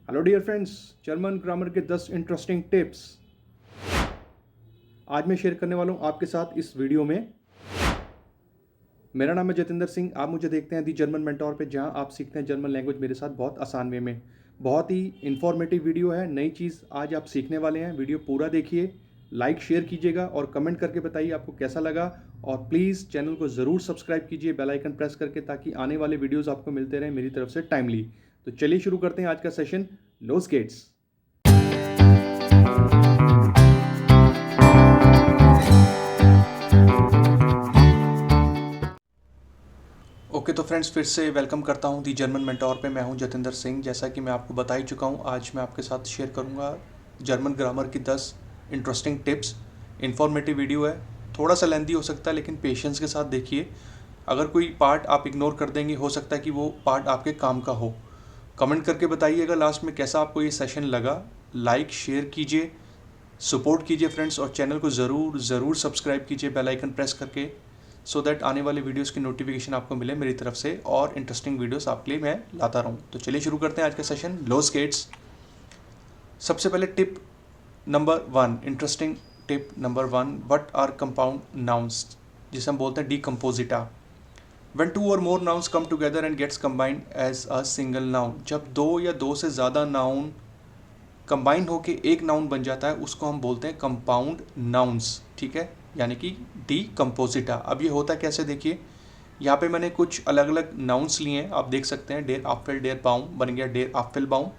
Hello dear friends, German grammar के 10 interesting tips आज मैं शेयर करने वाला हूं आपके साथ इस वीडियो में। मेरा नाम है जतिंदर सिंह। आप मुझे देखते हैं दी जर्मन मेंटोर पे, जहां आप सीखते हैं जर्मन लैंग्वेज मेरे साथ बहुत आसान वे में। बहुत ही इंफॉर्मेटिव वीडियो है, नई चीज़ आज आप सीखने वाले हैं। वीडियो पूरा देखिए, लाइक शेयर कीजिएगा और कमेंट करके बताइए आपको कैसा लगा। और प्लीज़ चैनल को ज़रूर सब्सक्राइब कीजिए बेल आइकन प्रेस करके, ताकि आने वाले वीडियोज़ आपको मिलते रहें मेरी तरफ से टाइमली। तो चलिए शुरू करते हैं आज का सेशन। लो स्केट्स। ओके तो फ्रेंड्स, फिर से वेलकम करता हूं दी जर्मन मेंटोर पे। मैं हूं जतिंदर सिंह। जैसा कि मैं आपको बता ही चुका हूं, आज मैं आपके साथ शेयर करूंगा जर्मन ग्रामर की 10 इंटरेस्टिंग टिप्स। इन्फॉर्मेटिव वीडियो है, थोड़ा सा लेंदी हो सकता है, लेकिन पेशेंस के साथ देखिए। अगर कोई पार्ट आप इग्नोर कर देंगे, हो सकता है कि वो पार्ट आपके काम का हो। कमेंट करके बताइएगा लास्ट में कैसा आपको ये सेशन लगा। लाइक शेयर कीजिए, सपोर्ट कीजिए फ्रेंड्स, और चैनल को ज़रूर सब्सक्राइब कीजिए बेल आइकन प्रेस करके, सो दैट आने वाले वीडियोस की नोटिफिकेशन आपको मिले मेरी तरफ से, और इंटरेस्टिंग वीडियोस आपके लिए मैं लाता रहूँ। तो चलिए शुरू करते हैं आज का सेशन। लो स्केट्स। सबसे पहले tip number 1, interesting tip number 1, what are compound nouns, जिसे हम बोलते हैं डिकम्पोजिटा। When two or more nouns come together and gets combined as a single noun, जब दो या दो से ज़्यादा नाउन कंबाइन होके एक नाउन बन जाता है, उसको हम बोलते हैं कंपाउंड नाउन्स। ठीक है, यानी कि डीकम्पोजिटा। अब ये होता कैसे, देखिए यहाँ पे मैंने कुछ अलग अलग नाउन्स लिए हैं, आप देख सकते हैं। डेर आफेल डेर बाउम बन गया डेर आफेल बाउम।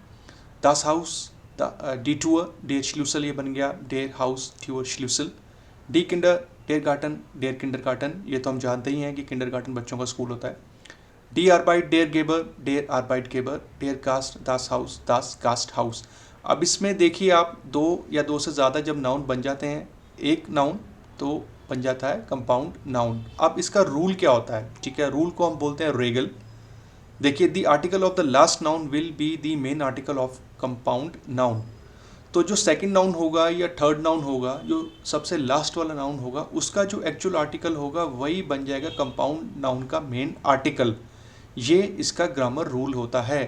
दास हाउस डी टूअर डेर श्लूसल, ये बन गया डेर हाउस ट्यूअर श्लूसल। डी किंडर डेर गार्टन डेर किंडर गार्टन, ये तो हम जानते ही हैं कि किंडर गार्टन बच्चों का स्कूल होता है। डी आरबाइट डेर गेबर डेर आरबाइट गेबर, डेर कास्ट दास हाउस दास कास्ट हाउस। अब इसमें देखिए आप, दो या दो से ज़्यादा जब नाउन बन जाते हैं, एक नाउन, तो बन जाता है कंपाउंड नाउन। अब इसका रूल क्या होता है, ठीक है, रूल को हम बोलते हैं रेगल। देखिए, the article of the last noun will be the main article of compound noun. तो जो सेकंड नाउन होगा या थर्ड नाउन होगा, जो सबसे लास्ट वाला नाउन होगा, उसका जो एक्चुअल आर्टिकल होगा वही बन जाएगा कंपाउंड नाउन का मेन आर्टिकल। ये इसका ग्रामर रूल होता है।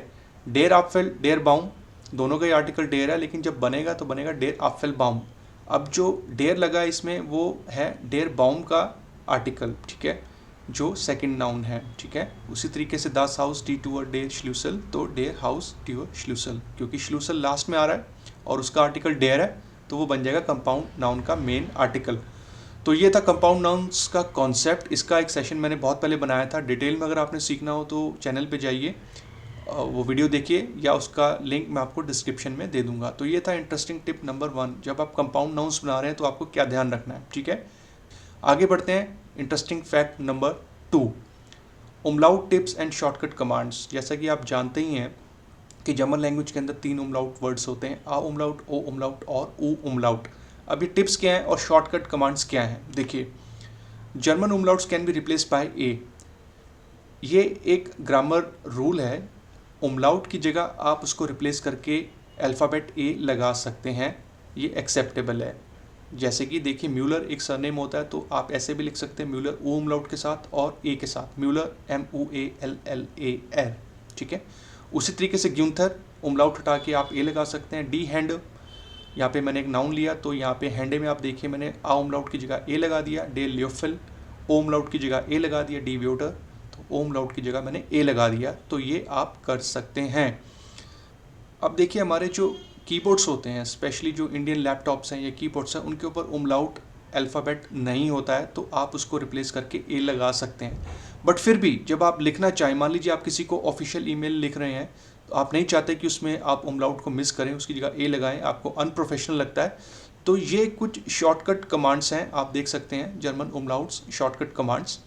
डेर आफेल डेर बाउम, दोनों का ही आर्टिकल डेर है, लेकिन जब बनेगा तो बनेगा डेर आफेल बाउम। अब जो डेर लगा है इसमें, वो है डेर बाउम का आर्टिकल, ठीक है, जो सेकंड नाउन है। ठीक है, उसी तरीके से दास हाउस डी टूअर डेर श्लूसल, तो डेर हाउस ट्यूअर श्लूसल, क्योंकि श्लूसल लास्ट में आ रहा है और उसका आर्टिकल डेर है, तो वो बन जाएगा कंपाउंड नाउन का मेन आर्टिकल। तो ये था कंपाउंड नाउन्स का कॉन्सेप्ट। इसका एक सेशन मैंने बहुत पहले बनाया था। डिटेल में अगर आपने सीखना हो तो चैनल पे जाइए, वो वीडियो देखिए, या उसका लिंक मैं आपको डिस्क्रिप्शन में दे दूंगा। तो ये था इंटरेस्टिंग टिप नंबर 1, जब आप कंपाउंड नाउन्स बना रहे हैं तो आपको क्या ध्यान रखना है। ठीक है, आगे बढ़ते हैं। Interesting fact number 2, umlaut tips and shortcut commands. जैसा कि आप जानते ही हैं कि जर्मन लैंग्वेज के अंदर 3 उमलाउट वर्ड्स होते हैं, आ उमलाउट, ओ उमलाउट और ऊ उमलाउट। अब ये टिप्स क्या हैं और शॉर्टकट कमांड्स क्या हैं, देखिए। German umlauts can be replace by A. ये एक ग्रामर रूल है। उमलाउट की जगह आप उसको रिप्लेस करके अल्फ़ाबेट ए लगा सकते हैं, ये एक्सेप्टेबल है। जैसे कि देखिए, म्यूलर एक सरनेम होता है, तो आप ऐसे भी लिख सकते हैं, म्यूलर ओ उमलाउट के साथ और ए के साथ, म्यूलर MUALLAR। ठीक है, उसी तरीके से ग्यूंथर, उमलाउट हटा के आप ए लगा सकते हैं। डी हैंड, यहाँ पे मैंने एक नाउन लिया, तो यहाँ पे हैंडे में आप देखिए मैंने आ उमलाउट की जगह ए लगा दिया। डे ल्योफिल, ओ उमलाउट की जगह ए लगा दिया। डी व्योटर, तो ओ उमलाउट की जगह मैंने ए लगा दिया। तो ये आप कर सकते हैं। अब देखिए, हमारे जो कीबोर्ड्स होते हैं, स्पेशली जो इंडियन लैपटॉप्स हैं या कीबोर्ड्स हैं, उनके ऊपर उमलाउट अल्फ़ाबेट नहीं होता है, तो आप उसको रिप्लेस करके ए लगा सकते हैं। बट फिर भी जब आप लिखना चाहें, मान लीजिए आप किसी को ऑफिशियल ईमेल लिख रहे हैं, तो आप नहीं चाहते कि उसमें आप उमलाउट को मिस करें, उसकी जगह ए लगाएं, आपको अनप्रोफेशनल लगता है, तो ये कुछ शॉर्टकट कमांड्स हैं, आप देख सकते हैं जर्मन उमलाउट्स शॉर्टकट कमांड्स।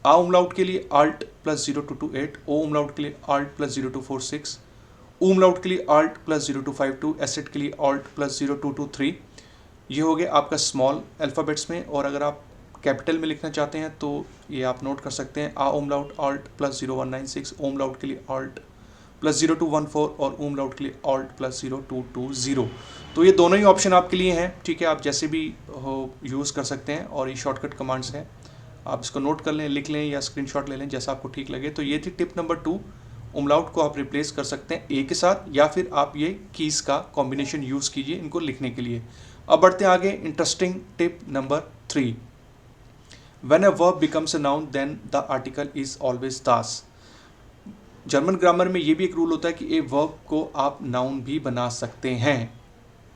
आ उमलाउट के लिए Alt +0228, ओ उमलाउट के लिए Alt +0246, उमलाउट के लिए Alt +0252, एसेट के लिए Alt +0223। ये हो गया आपका स्मॉल अल्फ़ाबेट्स में। और अगर आप कैपिटल में लिखना चाहते हैं तो ये आप नोट कर सकते हैं, आ उमलाउट Alt +0196, उमलाउट के लिए Alt +0214 और उमलाउट के लिए Alt +0220। तो ये दोनों ही ऑप्शन आपके लिए हैं। ठीक है, आप जैसे भी हो यूज़ कर सकते हैं, और ये शॉर्टकट कमांड्स हैं, आप इसको नोट कर लें, लिख लें या स्क्रीनशॉट ले लें, जैसा आपको ठीक लगे। तो ये थी टिप नंबर 2, उमलाउट को आप रिप्लेस कर सकते हैं ए के साथ, या फिर आप ये कीज़ का कॉम्बिनेशन यूज़ कीजिए इनको लिखने के लिए। अब बढ़ते हैं आगे, interesting tip number 3। When a verb becomes a noun then the article is always दास। जर्मन ग्रामर में ये भी एक रूल होता है कि ए वर्ब को आप नाउन भी बना सकते हैं।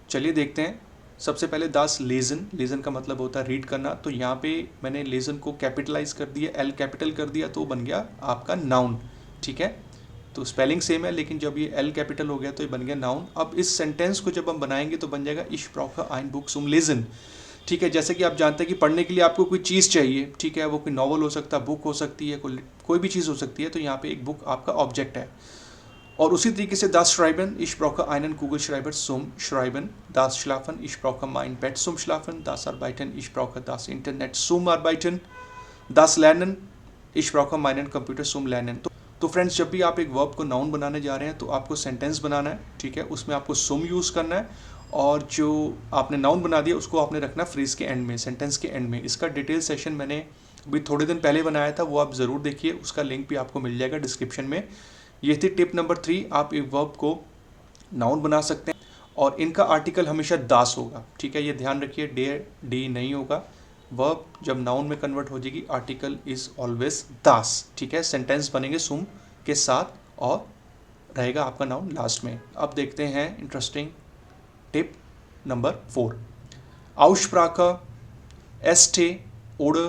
चलिए देखते हैं। सबसे पहले दास लेजन, लेजन का मतलब होता है रीड करना, तो यहाँ पे मैंने लेजन को कैपिटलाइज कर दिया, एल कैपिटल कर दिया, तो बन गया आपका नाउन। ठीक है, तो स्पेलिंग सेम है, लेकिन जब ये एल कैपिटल हो गया तो ये बन गया नाउन। अब इस सेंटेंस को जब हम बनाएंगे तो बन जाएगा इश ब्रॉखे ein Buch zum Lesen। ठीक है, जैसे कि आप जानते हैं कि पढ़ने के लिए आपको कोई चीज़ चाहिए, ठीक है, वो कोई नॉवल हो सकता है, बुक हो सकती है, कोई भी चीज़ हो सकती है, तो यहाँ पे एक बुक आपका ऑब्जेक्ट है। और उसी तरीके से das Schreiben, ich brauche einen Kugelschreiber zum Schreiben, das Schlafen, ich brauche mein Bett zum Schlafen, das Arbeiten, ich brauche das Internet zum Arbeiten, das Lernen, ich brauche meinen Computer zum Lernen। तो friends, जब भी आप एक verb को noun बनाने जा रहे हैं तो आपको सेंटेंस बनाना है, ठीक है, उसमें आपको सुम यूज़ करना है, और जो आपने नाउन बना दिया उसको आपने रखना फ्रेज के एंड में, सेंटेंस के एंड में। इसका डिटेल सेशन मैंने अभी थोड़े दिन पहले बनाया था, वो आप ज़रूर देखिए, उसका लिंक भी आपको मिल जाएगा डिस्क्रिप्शन में। ये थी टिप नंबर 3, आप एक वर्ब को नाउन बना सकते हैं और इनका आर्टिकल हमेशा दास होगा। ठीक है, ये ध्यान रखिए, डे डी नहीं होगा। वर्ब जब नाउन में कन्वर्ट हो जाएगी आर्टिकल इज ऑलवेज दास। ठीक है, सेंटेंस बनेंगे सुम के साथ और रहेगा आपका नाउन लास्ट में। अब देखते हैं interesting tip number 4, Aussprache ST oder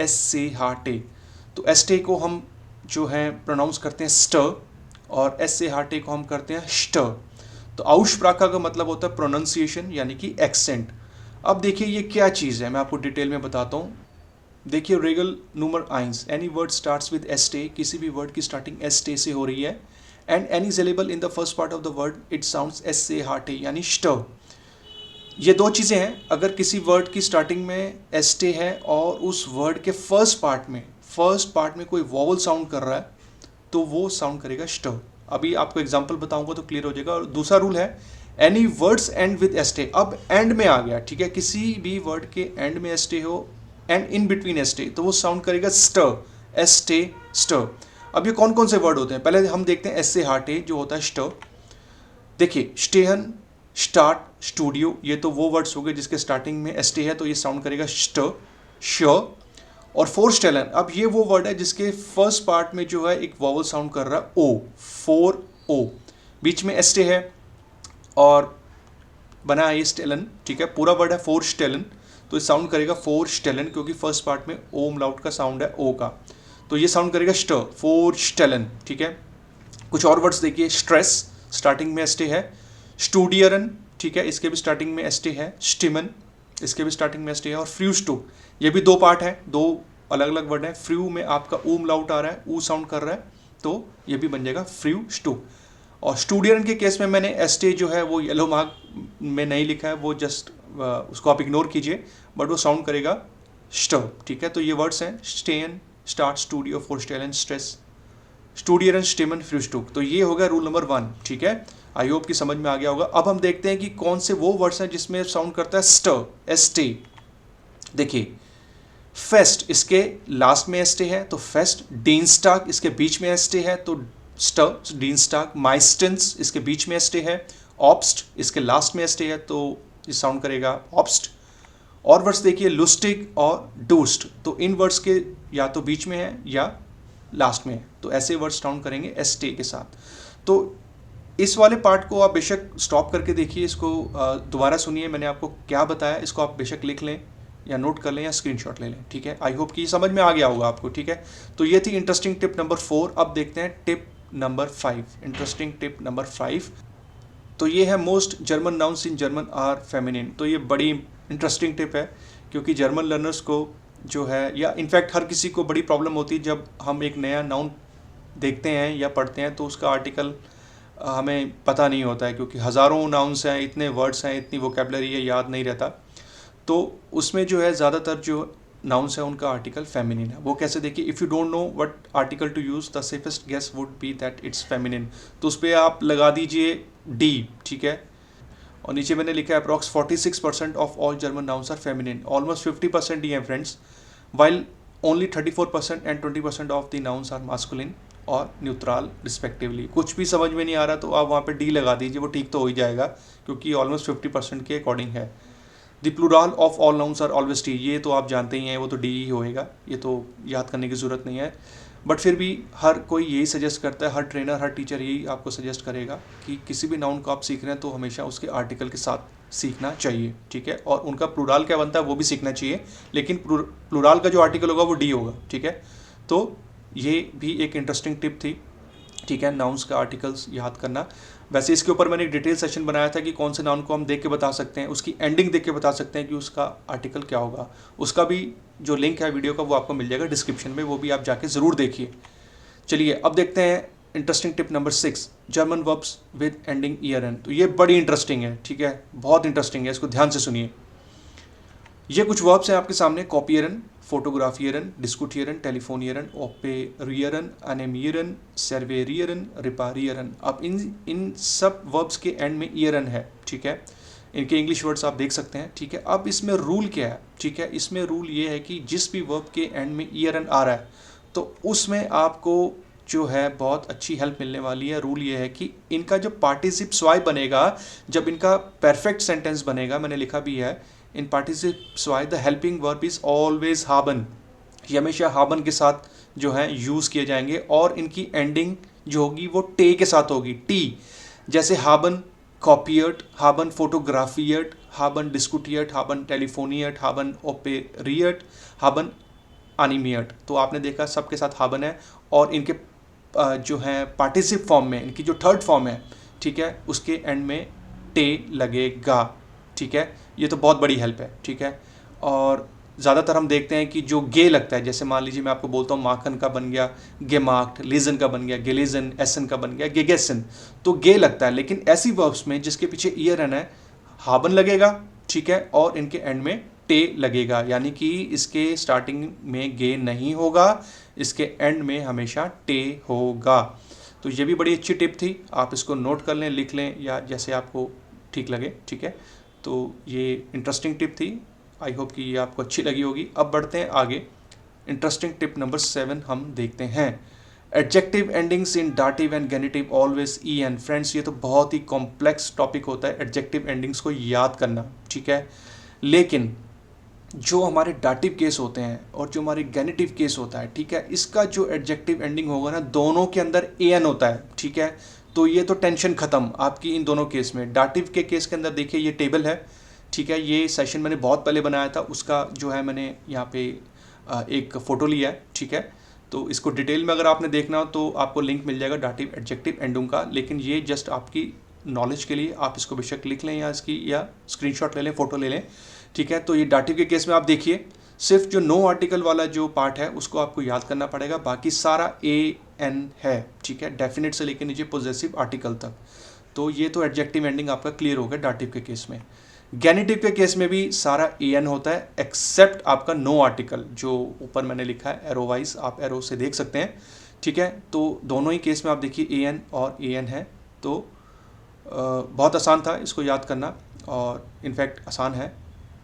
SCHT। तो ST को हम जो है प्रोनाउंस करते हैं स्ट, और SCHT को हम करते हैं स्ट। तो Aussprache का मतलब होता है प्रोनाउंसिएशन, यानी कि एक्सेंट। अब देखिए ये क्या चीज़ है, मैं आपको डिटेल में बताता हूँ। देखिए, regal number 1, any word starts with ST, किसी भी वर्ड की स्टार्टिंग ST से हो रही है, and any syllable in the first part of the word it sounds SCHT, यानी स्ट। ये दो चीज़ें हैं, अगर किसी वर्ड की स्टार्टिंग में ST है और उस वर्ड के फर्स्ट पार्ट में कोई वॉवल साउंड कर रहा है तो वो साउंड करेगा स्ट। अभी आपको एग्जांपल बताऊंगा तो क्लियर हो जाएगा। और दूसरा रूल है any words and with ST। अब एंड में आ गया, ठीक है, किसी भी वर्ड के एंड में ST हो एंड इन बिटवीन ST, तो वो साउंड करेगा स्ट, ST स्ट। अब ये कौन कौन से वर्ड होते हैं, पहले हम देखते हैं SCHT जो होता है स्ट। देखिए, स्टेहन, स्टार्ट, स्टूडियो, ये तो वो वर्ड्स हो गए जिसके स्टार्टिंग में ST है, तो ये साउंड करेगा स्ट, श। और फोरस्टेलन, अब ये वो वर्ड है जिसके फर्स्ट पार्ट में जो है एक वॉवल साउंड कर रहा है ओ, फोर ओ, बीच में ST है और बना है ये स्टेलन। ठीक है, पूरा वर्ड है फोरस्टेलन, तो ये साउंड करेगा फोरस्टेलन, क्योंकि फर्स्ट पार्ट में ओम लाउड का साउंड है ओ का, तो ये साउंड करेगा स्ट, फोरस्टेलन। ठीक है, कुछ और वर्ड्स देखिए, स्ट्रेस, स्टार्टिंग में ST है, स्टूडियरन, ठीक है, इसके भी स्टार्टिंग में ST है, स्टिमन, इसके भी स्टार्टिंग में ST है, और फ्रूस्टुक, ये भी दो पार्ट है, दो अलग अलग वर्ड है। फ्रू में आपका ऊम लाउड आ रहा है, ऊ साउंड कर रहा है, तो ये भी बन जाएगा फ्रूस्टुक। और स्टूडियरन के केस में मैंने ST जो है वो येलो मार्क में नहीं लिखा है, वो जस्ट उसको आप इग्नोर कीजिए, बट वो साउंड करेगा स्ट। ठीक है, तो ये वर्ड्स हैं स्टेन, स्टार्ट, स्टूडियो, फोरस्टेलन, स्ट्रेस, स्टूडियरन, स्टेमन, फ्रूस्टुक। तो ये हो गया रूल नंबर 1। ठीक है, आई होप कि समझ में आ गया होगा। अब हम देखते हैं कि कौन से वो वर्ड्स हैं जिसमें साउंड करता है स्ट, ST। देखिए, फेस्ट, इसके लास्ट में ST है तो फेस्ट, डीनस्टाग, इसके बीच में ST है तो स्ट, डीनस्टाग, माइस्टेंस, इसके बीच में ST है, ऑब्स्ट, इसके लास्ट में ST है तो ये साउंड करेगा ऑब्स्ट। और वर्ड्स देखिए, लुस्टिक और डूस्ट, तो इन वर्ड्स के या तो बीच में है या लास्ट में है, तो ऐसे वर्ड्स साउंड करेंगे ST के साथ। तो इस वाले पार्ट को आप बेशक स्टॉप करके देखिए, इसको दोबारा सुनिए, मैंने आपको क्या बताया, इसको आप बेशक लिख लें या नोट कर लें या स्क्रीनशॉट ले लें। ठीक है, आई होप कि समझ में आ गया होगा आपको। ठीक है, तो ये थी इंटरेस्टिंग टिप नंबर 4। अब देखते हैं tip number 5, interesting tip number 5। तो ये है most German nouns in German are feminine. तो ये बड़ी इंटरेस्टिंग टिप है, क्योंकि जर्मन लर्नर्स को जो है, या इनफैक्ट हर किसी को बड़ी प्रॉब्लम होती है जब हम एक नया नाउन देखते हैं या पढ़ते हैं तो उसका आर्टिकल हमें पता नहीं होता है, क्योंकि हज़ारों नाउन्स हैं, इतने वर्ड्स हैं, इतनी वोकेबलरी है, याद नहीं रहता। तो उसमें जो है ज़्यादातर जो नाउन्स है उनका आर्टिकल फेमिनिन है। वो कैसे, देखिए, if you don't know what article to use the safest guess would be that it's feminine, तो उस पर आप लगा दीजिए D। ठीक है, और नीचे मैंने लिखा है approx 46% of all German nouns are feminine. Almost 50% ही हैं friends, while only 34% and 20% of the nouns are masculine. और न्यूट्रल रिस्पेक्टिवली। कुछ भी समझ में नहीं आ रहा तो आप वहाँ पे डी लगा दीजिए, वो ठीक तो हो ही जाएगा क्योंकि ऑलमोस्ट 50% के अकॉर्डिंग है। The plural of all nouns are always टी, ये तो आप जानते ही हैं, वो तो डी ही होएगा, ये तो याद करने की ज़रूरत नहीं है। बट फिर भी हर कोई यही सजेस्ट करता है, हर ट्रेनर हर टीचर यही आपको सजेस्ट करेगा कि किसी भी नाउन को आप सीख रहे हैं तो हमेशा उसके आर्टिकल के साथ सीखना चाहिए, ठीक है। और उनका प्लूरल क्या बनता है वो भी सीखना चाहिए, लेकिन प्लूरल का जो आर्टिकल होगा वो डी होगा, ठीक है। तो ये भी एक इंटरेस्टिंग टिप थी, ठीक है, नाउन्स का आर्टिकल्स याद करना। वैसे इसके ऊपर मैंने एक डिटेल सेशन बनाया था कि कौन से नाउन को हम देख के बता सकते हैं, उसकी एंडिंग देख के बता सकते हैं कि उसका आर्टिकल क्या होगा। उसका भी जो लिंक है वीडियो का वो आपको मिल जाएगा डिस्क्रिप्शन में, वो भी आप जाके ज़रूर देखिए। चलिए अब देखते हैं interesting tip number 6, German verbs with ending ईयर एन। तो ये बड़ी इंटरेस्टिंग है, ठीक है, बहुत इंटरेस्टिंग है, इसको ध्यान से सुनिए। ये कुछ वर्ब्स हैं आपके सामने, कॉपियरन, फोटोग्राफियरन, डिस्कुटियरन, टेलीफोनियरन, ओपेरियरन, अनेमियरन, सर्वेरियरन, रिपारियरन। अब इन सब वर्ब्स के एंड में ईयरन है, ठीक है। इनके इंग्लिश वर्ड्स आप देख सकते हैं, ठीक है। अब इसमें रूल क्या है, ठीक है, इसमें रूल ये है कि जिस भी वर्ब के एंड में ईयरन आ रहा है तो उसमें आपको जो है बहुत अच्छी हेल्प मिलने वाली है। रूल ये है कि इनका जो पार्टिसिप स्वाय बनेगा, जब इनका परफेक्ट सेंटेंस बनेगा, मैंने लिखा भी है, इन पार्टिसिप स्वाय the helping verb is always हाबन, ये हमेशा हाबन के साथ जो है यूज़ किए जाएंगे। और इनकी एंडिंग जो होगी वो टे के साथ होगी, टी, जैसे हाबन कॉपियर्ट, हाबन फोटोग्राफियर्ट, हाबन डिस्कुटियर्ट, हाबन टेलीफोनियर्ट, हाबन ओपेरियर्ट, हाबन एनिमियर्ट। तो आपने देखा सबके साथ हाबन है, और इनके जो है पार्टिसिप फॉर्म में, इनकी जो थर्ड फॉर्म है, ठीक है, उसके एंड में टे लगेगा, ठीक है। ये तो बहुत बड़ी हेल्प है, ठीक है। और ज़्यादातर हम देखते हैं कि जो गे लगता है, जैसे मान लीजिए मैं आपको बोलता हूँ माखन का बन गया गेमार्क्ट, लीजन का बन गया गेलेजन, एसन का बन गया गेगेसन, तो गे लगता है। लेकिन ऐसी वर्ब्स में जिसके पीछे ईयर एन है, हाबन लगेगा, ठीक है, और इनके एंड में टे लगेगा, यानी कि इसके स्टार्टिंग में गे नहीं होगा, इसके एंड में हमेशा टे होगा। तो ये भी बड़ी अच्छी टिप थी, आप इसको नोट कर लें, लिख लें, या जैसे आपको ठीक लगे, ठीक है। तो ये इंटरेस्टिंग टिप थी, आई होप कि ये आपको अच्छी लगी होगी। अब बढ़ते हैं आगे, इंटरेस्टिंग टिप नंबर 7 हम देखते हैं, adjective endings in dative and genitive always E N. Friends ये तो बहुत ही कॉम्प्लेक्स टॉपिक होता है एडजेक्टिव एंडिंग्स को याद करना, ठीक है। लेकिन जो हमारे डाटिव केस होते हैं और जो हमारे गेनिटिव केस होता है, ठीक है, इसका जो एडजेक्टिव एंडिंग होगा ना, दोनों के अंदर ए एन होता है, ठीक है। तो ये तो टेंशन खत्म आपकी इन दोनों केस में। डाटिव के केस के अंदर देखिए ये टेबल है, ठीक है, ये सेशन मैंने बहुत पहले बनाया था, उसका जो है मैंने यहाँ पे एक फ़ोटो लिया है, ठीक है। तो इसको डिटेल में अगर आपने देखना हो तो आपको लिंक मिल जाएगा डाटिव एडजेक्टिव एंडिंग का, लेकिन ये जस्ट आपकी नॉलेज के लिए आप इसको बेशक लिख लें या इसकी या स्क्रीनशॉट ले लें, फ़ोटो ले लें, ठीक है। तो ये डाटिव के केस में आप देखिए सिर्फ जो नो आर्टिकल वाला जो पार्ट है उसको आपको याद करना पड़ेगा, बाकी सारा ए एन है, ठीक है, डेफिनेट से लेकर नीचे पोजेसिव आर्टिकल तक। तो ये तो एडजेक्टिव एंडिंग आपका क्लियर हो गया डाटिव के केस में। गेनिटिव के केस में भी सारा ए एन होता है एक्सेप्ट आपका नो आर्टिकल, जो ऊपर मैंने लिखा है एरो वाइज, आप एरो से देख सकते हैं, ठीक है। तो दोनों ही केस में आप देखिए ए एन और ए एन है। तो बहुत आसान था इसको याद करना, और इनफैक्ट आसान है,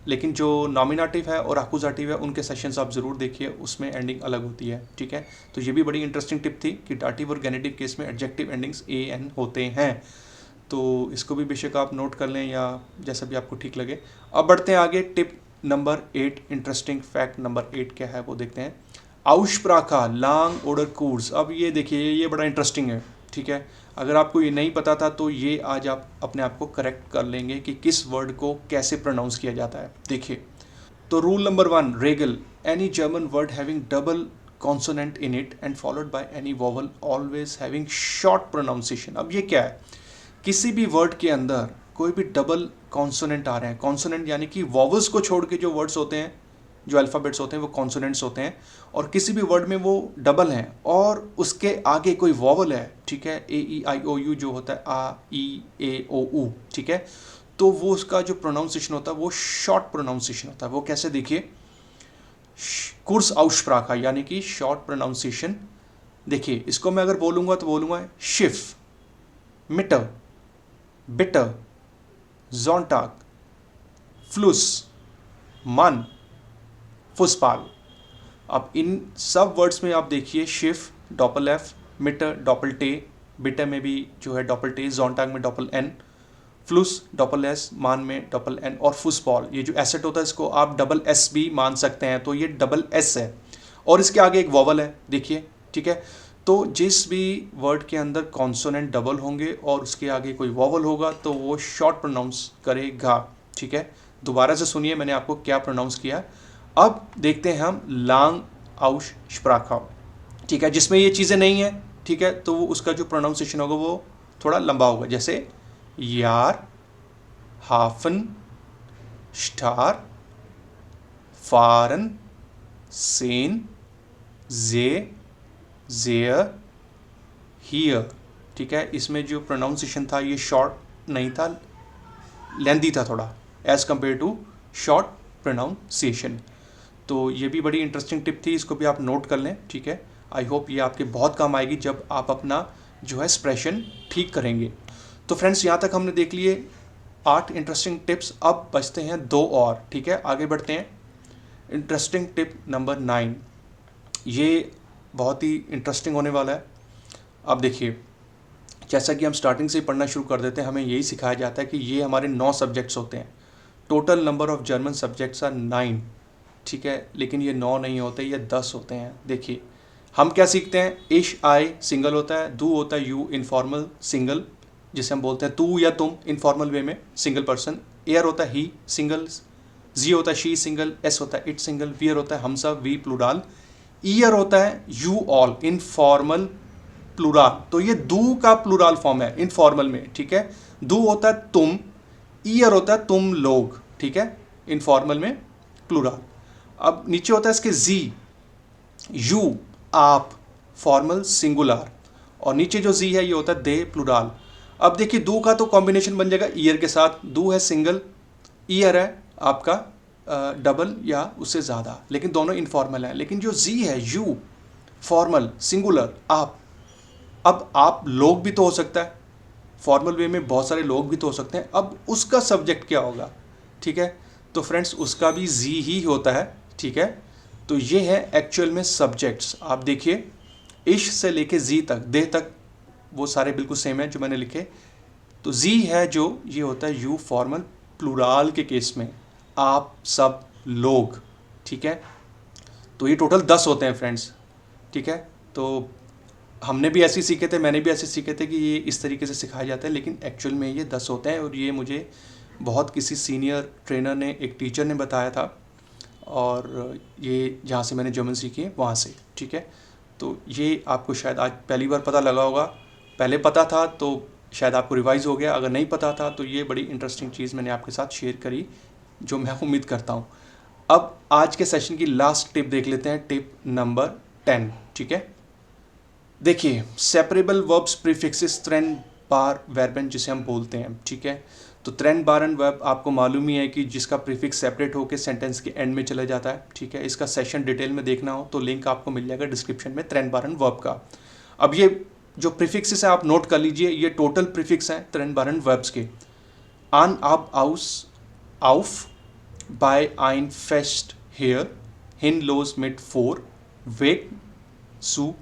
लेकिन जो नॉमिनेटिव है और अक्यूजेटिव है उनके सेशंस आप ज़रूर देखिए, उसमें एंडिंग अलग होती है, ठीक है। तो ये भी बड़ी इंटरेस्टिंग टिप थी कि डाटिव और गेनिटिव केस में एडजेक्टिव एंडिंग्स ए एन होते हैं। तो इसको भी बेशक आप नोट कर लें या जैसा भी आपको ठीक लगे। अब बढ़ते हैं आगे, tip number 8, interesting fact number 8 क्या है वो देखते हैं। आउशप्राखा लांग ओडर कोर्स। अब ये देखिए ये बड़ा इंटरेस्टिंग है, ठीक है। अगर आपको ये नहीं पता था तो ये आज आप अपने आप को करेक्ट कर लेंगे कि किस वर्ड को कैसे प्रोनाउंस किया जाता है। देखिए, तो rule number 1, regal, any German word having double consonant in it and followed by any vowel always having short pronunciation. अब ये क्या है, किसी भी वर्ड के अंदर कोई भी डबल कॉन्सोनेंट आ रहे हैं, कॉन्सोनेंट यानी कि वॉवल्स को छोड़ के जो वर्ड्स होते हैं, जो अल्फ़ाबेट्स होते हैं वो कॉन्सोनेंट्स होते हैं, और किसी भी वर्ड में वो डबल हैं और उसके आगे कोई वॉवल है, ठीक है, ए ई आई ओ यू जो होता है आ ई ए ओ ऊ, ठीक है, तो वो उसका जो प्रोनाउंसिएशन होता है वो शॉर्ट प्रोनाउंसिएशन होता है। वो कैसे, देखिए, कुर्स आउशप्राखा यानी कि शॉर्ट प्रोनाउंसिएशन। देखिए इसको मैं अगर बोलूँगा तो बोलूँगा शिफ, मिटर, बिटर, जोंटाक, फ्लूस, मन, फुसपाल। अब इन सब वर्ड्स में आप देखिए शिफ, डॉपल एफ, मिट डॉपल टे, बिटे में भी जो है डॉपल टे, जोंटाग में डॉपल एन, फ्लूस डॉपल एस, मान में डॉपल एन, और फुसबॉल ये जो एसेट होता है इसको आप डबल एस भी मान सकते हैं, तो ये डबल एस है और इसके आगे एक वॉवल है देखिए, ठीक है। तो जिस भी वर्ड के अंदर कॉन्सोनेंट डबल होंगे और उसके आगे कोई वॉवल होगा तो वो शॉर्ट प्रोनाउंस करेगा, ठीक है। दोबारा से सुनिए मैंने आपको क्या प्रोनाउंस किया। अब देखते हैं हम लांग आउश स्प्राखा, ठीक है, जिसमें ये चीज़ें नहीं है, ठीक है, तो वो उसका जो प्रोनाउंसिएशन होगा वो थोड़ा लंबा होगा, जैसे यार, हाफन, स्टार, फारन, सेन, जे, जेयर, हियर, ठीक है। इसमें जो प्रोनाउंसिएशन था ये शॉर्ट नहीं था, लेंदी था थोड़ा as compare to short pronunciation. तो ये भी बड़ी इंटरेस्टिंग टिप थी, इसको भी आप नोट कर लें, ठीक है। आई होप ये आपके बहुत काम आएगी जब आप अपना जो है एक्सप्रेशन ठीक करेंगे। तो फ्रेंड्स यहाँ तक हमने देख लिए 8 इंटरेस्टिंग टिप्स, अब बचते हैं 2 और, ठीक है। आगे बढ़ते हैं। इंटरेस्टिंग टिप नंबर 9, ये बहुत ही इंटरेस्टिंग होने वाला है। अब देखिए, जैसा कि हम स्टार्टिंग से ही पढ़ना शुरू कर देते हैं, हमें यही सिखाया जाता है कि ये हमारे 9 सब्जेक्ट्स होते हैं। Total number of German subjects are 9, ठीक है, लेकिन ये 9 नहीं होते, ये 10 होते हैं। देखिए हम क्या सीखते हैं, इश आई सिंगल होता है, दू होता है यू इनफॉर्मल सिंगल, जिसे हम बोलते हैं तू या तुम इनफॉर्मल वे में सिंगल पर्सन, एयर होता है ही सिंगल, जी होता है शी सिंगल, एस होता है इट सिंगल, वियर होता है हम सब वी प्लूराल, ईयर होता है यू ऑल इनफॉर्मल प्लूराल। तो ये दू का प्लूराल फॉर्म है इनफॉर्मल में, ठीक है। दू होता है तुम, ईयर होता है तुम लोग, ठीक है, इनफॉर्मल में प्लूराल। अब नीचे होता है इसके जी, यू आप फॉर्मल सिंगुलर, और नीचे जो जी है ये होता है दे प्लूराल। अब देखिए दू का तो कॉम्बिनेशन बन जाएगा ईयर के साथ, दू है सिंगल, ईयर है आपका डबल या उससे ज़्यादा, लेकिन दोनों इनफॉर्मल हैं। लेकिन जो जी है यू फॉर्मल सिंगुलर आप, अब आप लोग भी तो हो सकता है, फॉर्मल वे में बहुत सारे लोग भी तो हो सकते हैं, अब उसका सब्जेक्ट क्या होगा, ठीक है। तो फ्रेंड्स उसका भी जी ही होता है, ठीक है। तो ये है एक्चुअल में सब्जेक्ट्स। आप देखिए इश से लेके जी तक, दे तक, वो सारे बिल्कुल सेम है जो मैंने लिखे। तो जी है जो, ये होता है यू फॉर्मल प्लूराल के केस में, आप सब लोग, ठीक है। तो ये टोटल 10 होते हैं फ्रेंड्स, ठीक है। तो हमने भी ऐसे सीखे थे, मैंने भी ऐसे सीखे थे कि ये इस तरीके से सिखाया जाता है, लेकिन एक्चुअल में ये 10 होते हैं, और ये मुझे बहुत किसी सीनियर ट्रेनर ने, एक टीचर ने बताया था, और ये जहाँ से मैंने जर्मन सीखी है वहाँ से, ठीक है। तो ये आपको शायद आज पहली बार पता लगा होगा, पहले पता था तो शायद आपको रिवाइज़ हो गया, अगर नहीं पता था तो ये बड़ी इंटरेस्टिंग चीज़ मैंने आपके साथ शेयर करी, जो मैं उम्मीद करता हूँ। अब आज के सेशन की लास्ट टिप देख लेते हैं, टिप नंबर 10, ठीक है। देखिए सेपरेबल वर्ब्स प्रीफिक्सेस ट्रेन बार वर्बन जिसे हम बोलते हैं, ठीक है। तो ट्रेन बारन वर्ब आपको मालूम ही है कि जिसका प्रीफिक्स सेपरेट होकर सेंटेंस के एंड में चला जाता है, ठीक है। इसका सेशन डिटेल में देखना हो तो लिंक आपको मिल जाएगा डिस्क्रिप्शन में ट्रेन बारन वर्ब का। अब ये जो प्रीफिक्सेस हैं आप नोट कर लीजिए, ये टोटल प्रीफिक्स हैं ट्रेन बारन वर्ब्स के। आन अब आउस आउफ, बाय आइन फेस्ट हेयर, हिन लोज मिट फोर, वेक सू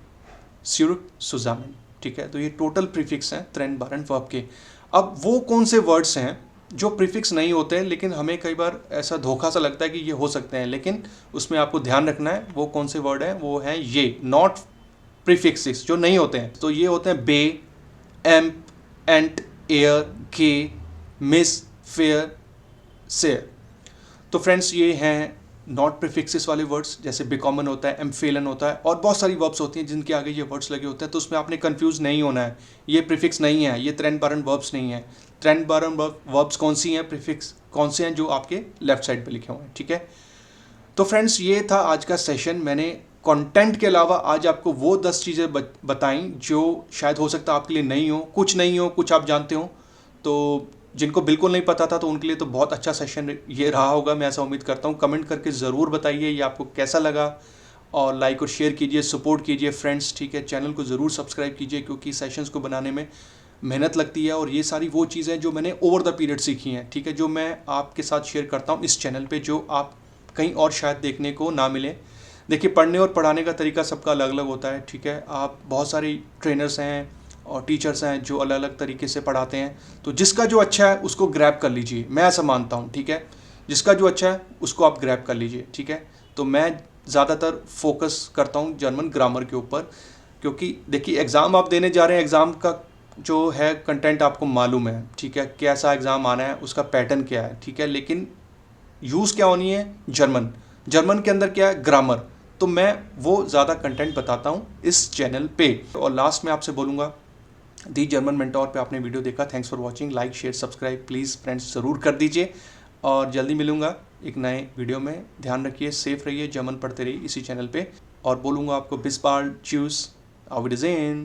स्यूर सुजामिन, ठीक है। तो ये टोटल प्रीफिक्स हैं ट्रेन बारन वर्ब के। अब वो कौन से वर्ड्स हैं जो प्रीफिक्स नहीं होते हैं, लेकिन हमें कई बार ऐसा धोखा सा लगता है कि ये हो सकते हैं, लेकिन उसमें आपको ध्यान रखना है वो कौन से वर्ड हैं, वो हैं ये नॉट प्रीफिक्सेस जो नहीं होते हैं। तो ये होते हैं बे, एम्प, एंट, एयर, के, मिस, फेयर, सेयर। तो फ्रेंड्स ये हैं नॉट प्रीफिक्सेस वाले वर्ड्स, जैसे बिकॉमन होता है, एम्फेलन होता है, और बहुत सारी वर्ब्स होती हैं जिनके आगे ये वर्ड्स लगे होते हैं। तो उसमें आपने कंफ्यूज नहीं होना है, ये प्रीफिक्स नहीं है, ये ट्रेन बारन वर्ब्स नहीं है। ट्रेन बारन वर्ब्स कौन सी हैं, प्रीफिक्स कौन से हैं, जो आपके लेफ्ट साइड पे लिखे हुए हैं, ठीक है। तो फ्रेंड्स ये था आज का सेशन। मैंने कंटेंट के अलावा आज आपको वो 10 चीज़ें बताई जो शायद हो सकता है आपके लिए नहीं हो, कुछ आप जानते हो। तो जिनको बिल्कुल नहीं पता था तो उनके लिए तो बहुत अच्छा सेशन ये रहा होगा, मैं ऐसा उम्मीद करता हूँ। कमेंट करके ज़रूर बताइए ये आपको कैसा लगा, और लाइक और शेयर कीजिए, सपोर्ट कीजिए फ्रेंड्स, ठीक है। चैनल को ज़रूर सब्सक्राइब कीजिए, क्योंकि सेशंस को बनाने में मेहनत लगती है, और ये सारी वो चीज़ें जो मैंने ओवर द पीरियड सीखी हैं, ठीक है, जो मैं आपके साथ शेयर करता हूँ इस चैनल पर, जो आप कहीं और शायद देखने को ना मिले। देखिए, पढ़ने और पढ़ाने का तरीका सबका अलग अलग होता है, ठीक है। आप बहुत सारे ट्रेनर्स हैं और टीचर्स हैं जो अलग अलग तरीके से पढ़ाते हैं, तो जिसका जो अच्छा है उसको ग्रैब कर लीजिए, मैं ऐसा मानता हूँ, ठीक है। जिसका जो अच्छा है उसको आप ग्रैब कर लीजिए, ठीक है। तो मैं ज़्यादातर फोकस करता हूँ जर्मन ग्रामर के ऊपर, क्योंकि देखिए एग्ज़ाम आप देने जा रहे हैं, एग्ज़ाम का जो है कंटेंट आपको मालूम है, ठीक है, कैसा एग्ज़ाम आना है, उसका पैटर्न क्या है, ठीक है। लेकिन यूज़ क्या होनी है, जर्मन। जर्मन के अंदर क्या है, ग्रामर। तो मैं वो ज़्यादा कंटेंट बताता हूँ इस चैनल पे। और लास्ट में आपसे बोलूँगा, दी जर्मन मेंटोर पे आपने वीडियो देखा, thanks for watching. Like share subscribe please friends ज़रूर कर दीजिए, और जल्दी मिलूँगा एक नए वीडियो में। ध्यान रखिए, सेफ रहिए, जर्मन पढ़ते रहिए इसी चैनल पे, और बोलूँगा आपको बिस बाल्ड, च्यूस, auf Wiedersehen।